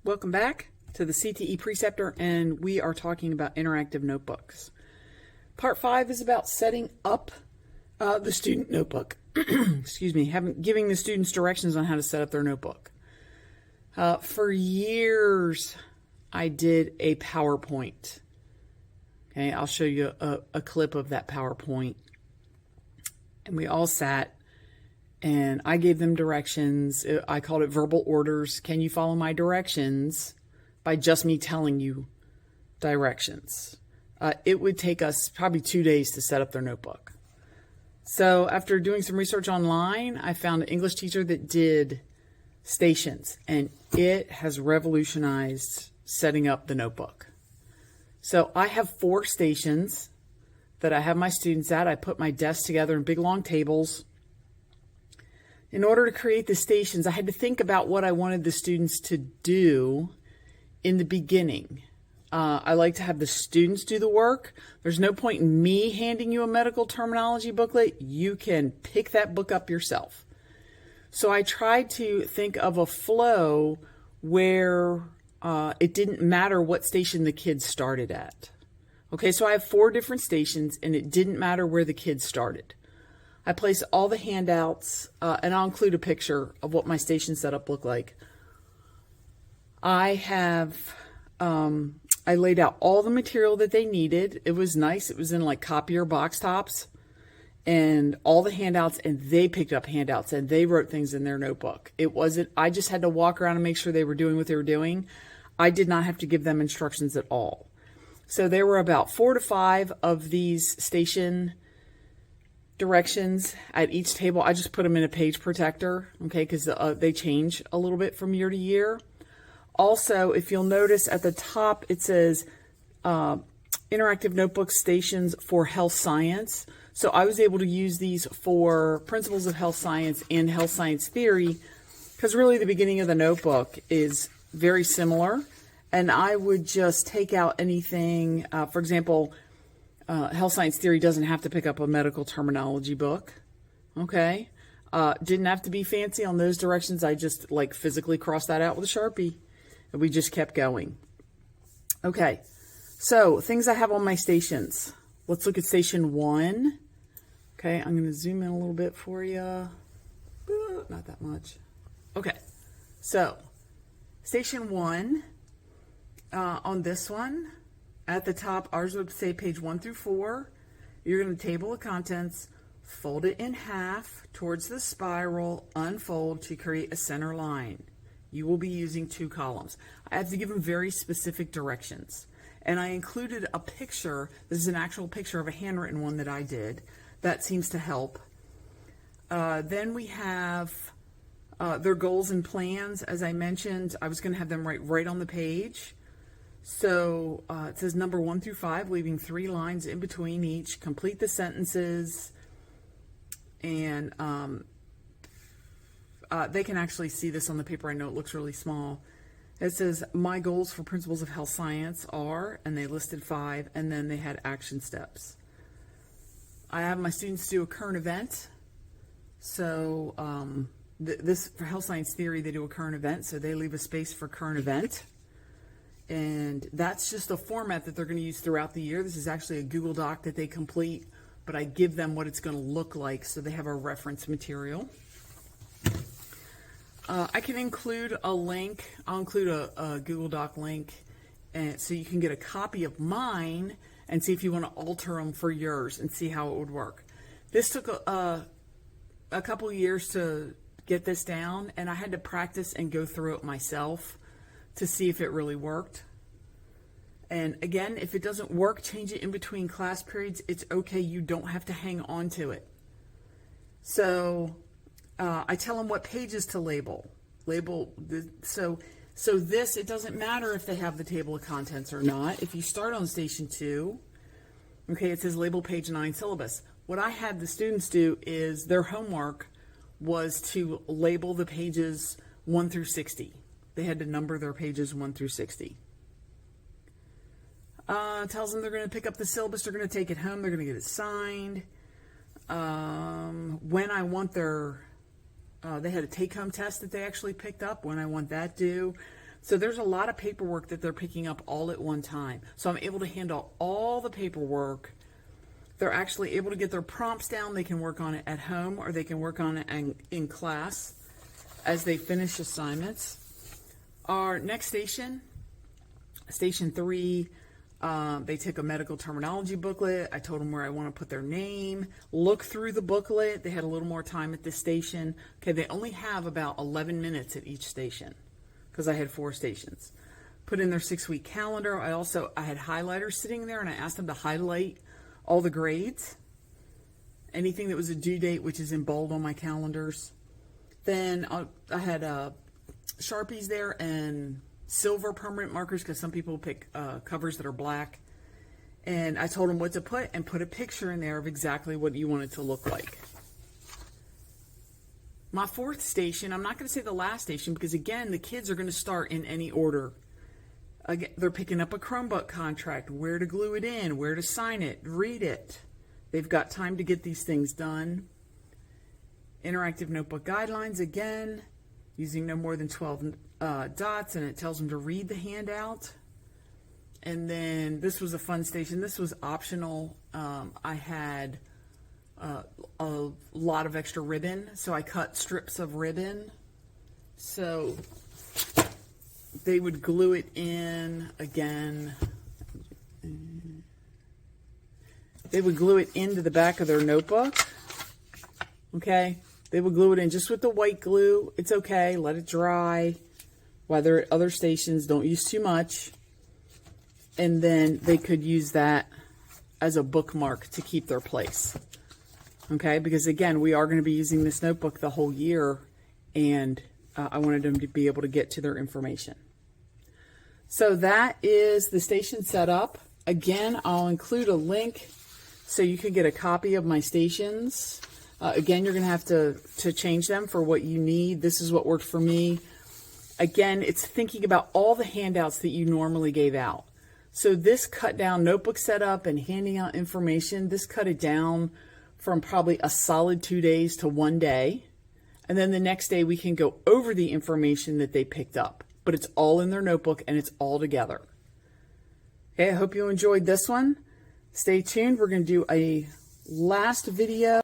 Welcome back to the CTE Preceptor, and we are talking about interactive notebooks. Part 5 is about setting up the student notebook. Excuse me, giving the students directions on how to set up their notebook. For years, I did a PowerPoint. Okay, I'll show you a clip of that PowerPoint. And we all sat, and I gave them directions. I called it verbal orders. Can you follow my directions? By just me telling you directions. It would take us probably 2 days to set up their notebook. So after doing some research online, I found an English teacher that did stations, and it has revolutionized setting up the notebook. So I have 4 stations that I have my students at. I put my desks together in big long tables. In order to create the stations, I had to think about what I wanted the students to do in the beginning. I like to have the students do the work. There's no point in me handing you a medical terminology booklet. You can pick that book up yourself. So I tried to think of a flow where it didn't matter what station the kids started at. Okay, so I have 4 different stations, and it didn't matter where the kids started. I place all the handouts, and I'll include a picture of what my station setup looked like. I laid out all the material that they needed. It was nice. It was in like copier box tops and all the handouts, and they picked up handouts and they wrote things in their notebook. I just had to walk around and make sure they were doing what they were doing. I did not have to give them instructions at all. So there were about 4 to 5 of these station directions at each table. I just put them in a page protector, okay, because they change a little bit from year to year. Also, if you'll notice at the top, it says interactive notebook stations for health science. So I was able to use these for principles of health science and health science theory, because really the beginning of the notebook is very similar. And I would just take out anything, for example, health science theory doesn't have to pick up a medical terminology book. Okay. Didn't have to be fancy on those directions. I just like physically crossed that out with a Sharpie, and we just kept going. Okay. So things I have on my stations. Let's look at station 1. Okay. I'm going to zoom in a little bit for you. Not that much. Okay. So station 1, on this one, at the top, ours would say page 1 through 4. You're going to table of contents, fold it in half towards the spiral, unfold to create a center line. You will be using 2 columns. I have to give them very specific directions. And I included a picture. This is an actual picture of a handwritten one that I did. That seems to help. Then we have their goals and plans. As I mentioned, I was going to have them write right on the page. So it says number 1 through 5, leaving 3 lines in between each. Complete the sentences, and they can actually see this on the paper. I know it looks really small. It says my goals for principles of health science are, and they listed 5, and then they had action steps. I have my students do a current event. So this for health science theory, they do a current event, so they leave a space for current event. And that's just a format that they're going to use throughout the year. This is actually a Google Doc that they complete, but I give them what it's going to look like so they have a reference material. I can include a link. I'll include a Google Doc link, and so you can get a copy of mine and see if you want to alter them for yours and see how it would work. This took a couple years to get this down, and I had to practice and go through it myself to see if it really worked. And again, if it doesn't work, change it in between class periods. It's okay. You don't have to hang on to it. So I tell them what pages to label. So this, it doesn't matter if they have the table of contents or not. If you start on station 2, okay, it says label page 9 syllabus. What I had the students do is their homework was to label the pages 1 through 60. They had to number their pages 1 through 60. Tells them they're going to pick up the syllabus. They're going to take it home. They're going to get it signed. When I want their, they had a take-home test that they actually picked up. When I want that due. So there's a lot of paperwork that they're picking up all at one time. So I'm able to handle all the paperwork. They're actually able to get their prompts down. They can work on it at home, or they can work on it in class as they finish assignments. Our next station, Station 3, they took a medical terminology booklet. I told them where I want to put their name. Look through the booklet. They had a little more time at this station. Okay, they only have about 11 minutes at each station because I had 4 stations. Put in their 6-week calendar. I had highlighters sitting there, and I asked them to highlight all the grades. Anything that was a due date, which is in bold on my calendars. Then I had Sharpies there and silver permanent markers because some people pick covers that are black. And I told them what to put and put a picture in there of exactly what you want it to look like. My 4th station, I'm not going to say the last station because, again, the kids are going to start in any order. Again, they're picking up a Chromebook contract, where to glue it in, where to sign it, read it. They've got time to get these things done. Interactive notebook guidelines, again, using no more than 12 dots, and it tells them to read the handout. And then this was a fun station. This was optional. I had a lot of extra ribbon, so I cut strips of ribbon. So they would glue it in again. They would glue it into the back of their notebook. Okay? They would glue it in just with the white glue. It's okay. Let it dry. While they're at other stations, don't use too much. And then they could use that as a bookmark to keep their place. Okay? Because again, we are going to be using this notebook the whole year, and I wanted them to be able to get to their information. So that is the station setup. Again, I'll include a link so you can get a copy of my stations. Again, you're going to have to change them for what you need. This is what worked for me. Again, it's thinking about all the handouts that you normally gave out. So this cut down notebook setup and handing out information. This cut it down from probably a solid 2 days to 1 day. And then the next day we can go over the information that they picked up. But it's all in their notebook and it's all together. Okay, I hope you enjoyed this one. Stay tuned. We're going to do a last video.